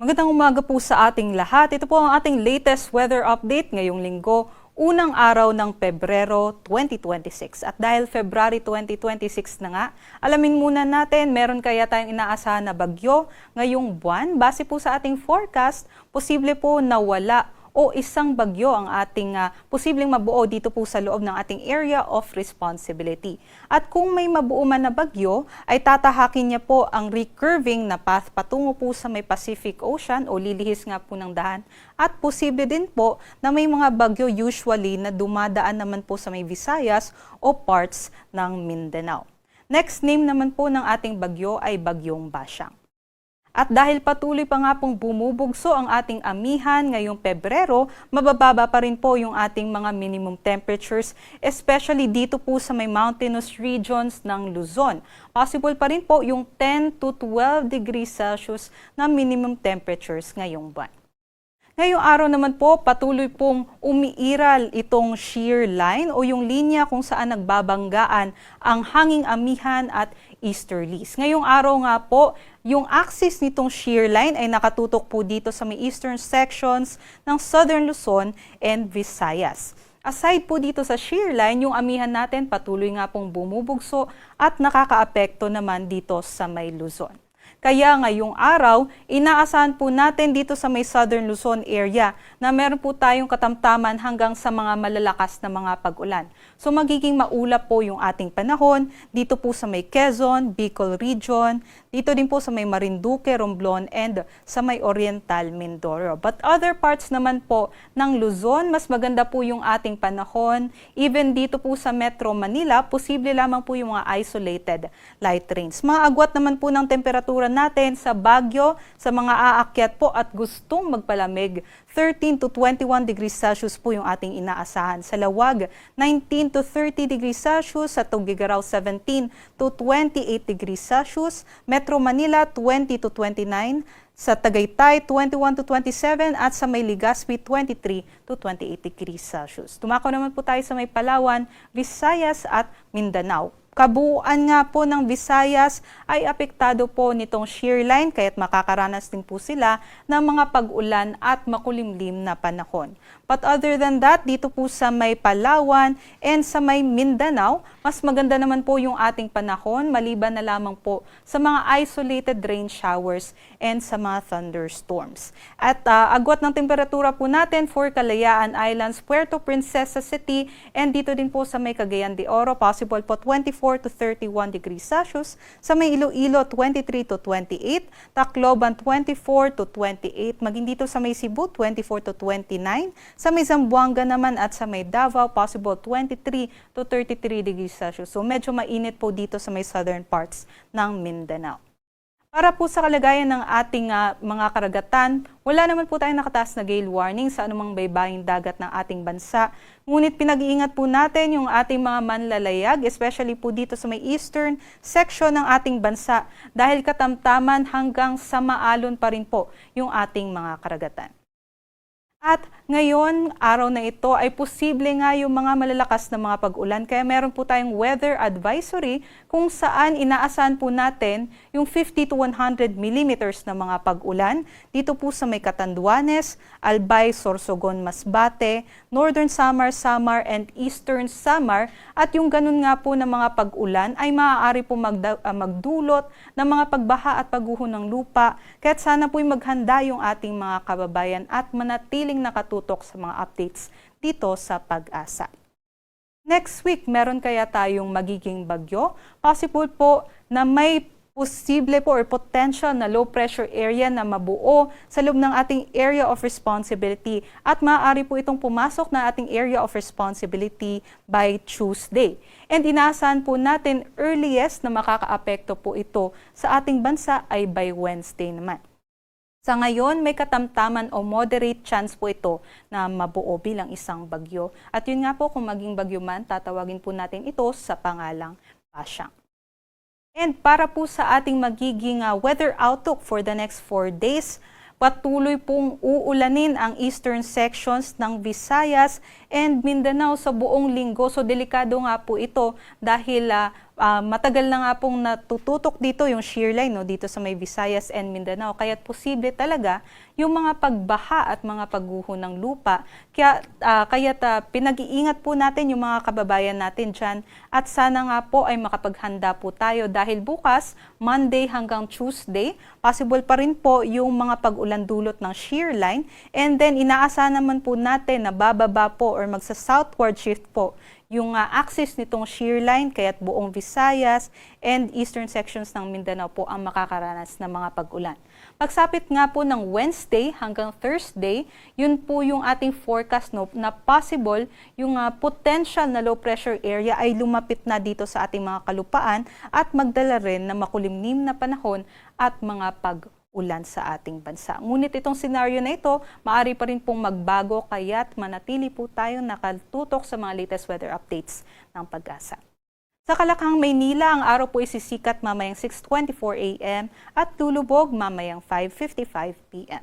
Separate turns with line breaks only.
Magandang umaga po sa ating lahat. Ito po ang ating latest weather update ngayong linggo, unang araw ng Pebrero 2026. At dahil February 2026 na nga, alamin muna natin meron kaya tayong inaasahan na bagyo ngayong buwan. Base po sa ating forecast, posible po na wala o isang bagyo ang ating posibleng mabuo dito po sa loob ng ating area of responsibility. At kung may mabuo man na bagyo, ay tatahakin niya po ang recurving na path patungo po sa may Pacific Ocean o lilihis nga po ng dahan. At posible din po na may mga bagyo usually na dumadaan naman po sa may Visayas o parts ng Mindanao. Next name naman po ng ating bagyo ay Bagyong Basyang. At dahil patuloy pa nga pong bumubugso ang ating amihan ngayong Pebrero, mabababa pa rin po yung ating mga minimum temperatures, especially dito po sa may mountainous regions ng Luzon. Possible pa rin po yung 10 to 12 degrees Celsius na minimum temperatures ngayong buwan. Ngayong araw naman po, patuloy pong umiiral itong shear line o yung linya kung saan nagbabanggaan ang hanging amihan at easterlies. Ngayong araw nga po, yung axis nitong shear line ay nakatutok po dito sa may eastern sections ng Southern Luzon and Visayas. Aside po dito sa shear line, yung amihan natin patuloy nga pong bumubugso at nakakaapekto naman dito sa may Luzon. Kaya ngayong araw, inaasahan po natin dito sa may Southern Luzon area na meron po tayong katamtaman hanggang sa mga malalakas na mga pag-ulan. So magiging maulap po yung ating panahon dito po sa may Quezon, Bicol Region, dito din po sa may Marinduque, Romblon, and sa may Oriental Mindoro. But other parts naman po ng Luzon, mas maganda po yung ating panahon. Even dito po sa Metro Manila, posible lamang po yung mga isolated light rains. Mga agwat naman po ng temperatura natin sa Baguio, sa mga aakyat po at gustong magpalamig, 13 to 21 degrees Celsius po yung ating inaasahan. Sa Lawag, 19 to 30 degrees Celsius. Sa Tuguegarao, 17 to 28 degrees Celsius. Metro Manila, 20 to 29. Sa Tagaytay, 21 to 27. At sa may Legazpi, 23 to 28 degrees Celsius. Tumako naman po tayo sa may Palawan, Visayas at Mindanao. Kabuuan nga po ng Visayas ay apektado po nitong shear line kaya't makakaranas din po sila ng mga pag-ulan at makulimlim na panahon. But other than that, dito po sa may Palawan and sa may Mindanao, mas maganda naman po yung ating panahon maliban na lamang po sa mga isolated rain showers and sa mga thunderstorms. At agwat ng temperatura po natin for Kalayaan Islands, Puerto Princesa City, and dito din po sa may Cagayan de Oro, possible po 24 to 31 degrees Celsius. Sa may Iloilo, 23 to 28. Tacloban, 24 to 28. Maging dito sa may Cebu, 24 to 29. Sa may Zamboanga naman at sa may Davao, possible 23 to 33 degrees Celsius. So medyo mainit po dito sa may southern parts ng Mindanao. Para po sa kalagayan ng ating mga karagatan, wala naman po tayong nakataas na gale warning sa anumang baybaying dagat ng ating bansa. Ngunit pinag-iingat po natin yung ating mga manlalayag, especially po dito sa may eastern section ng ating bansa dahil katamtaman hanggang sa maalon pa rin po yung ating mga karagatan. At ngayon, araw na ito ay posible nga yung mga malalakas na mga pag-ulan. Kaya meron po tayong weather advisory kung saan inaasahan po natin yung 50 to 100 millimeters na mga pag-ulan. Dito po sa may Catanduanes, Albay, Sorsogon, Masbate, Northern Samar, Samar, and Eastern Samar. At yung ganun nga po na mga pag-ulan ay maaari po magdulot ng mga pagbaha at pagguho ng lupa. Kaya sana po'y maghanda yung ating mga kababayan at manatiling nakatutok sa mga updates dito sa Pag-asa. Next week, meron kaya tayong magiging bagyo? Possible po na may posible po or potential na low pressure area na mabuo sa loob ng ating area of responsibility at maaari po itong pumasok na ating area of responsibility by Tuesday. And inaasahan po natin earliest na makakaapekto po ito sa ating bansa ay by Wednesday naman. Sa ngayon, may katamtaman o moderate chance po ito na mabuo bilang isang bagyo. At yun nga po, kung maging bagyo man, tatawagin po natin ito sa pangalang Basyang. And para po sa ating magiging weather outlook for the next 4 days, patuloy pong uulanin ang eastern sections ng Visayas and Mindanao sa buong linggo. So delikado nga po ito dahil Matagal na nga pong natututok dito yung shear line, no, dito sa may Visayas and Mindanao. Kaya't posible talaga yung mga pagbaha at mga pagguho ng lupa. Kaya't pinag-iingat po natin yung mga kababayan natin dyan. At sana nga po ay makapaghanda po tayo dahil bukas, Monday hanggang Tuesday, possible pa rin po yung mga pag-ulan dulot ng shear line. And then inaasahan naman po natin na bababa po or magsa-southward shift po yung axis nitong shear line, kaya't buong Visayas and eastern sections ng Mindanao po ang makakaranas ng mga pag-ulan. Pagsapit nga po ng Wednesday hanggang Thursday, yun po yung ating forecast, no, na possible yung potential na low pressure area ay lumapit na dito sa ating mga kalupaan at magdala rin ng makulimlim na panahon at mga pag-ulan sa ating bansa. Ngunit itong scenario na ito, maaari pa rin pong magbago kaya't manatili po tayong nakatutok sa mga latest weather updates ng Pag-asa. Sa Kalakhang, Maynila, ang araw po isisikat mamayang 6:24 a.m. at lulubog mamayang 5:55 p.m.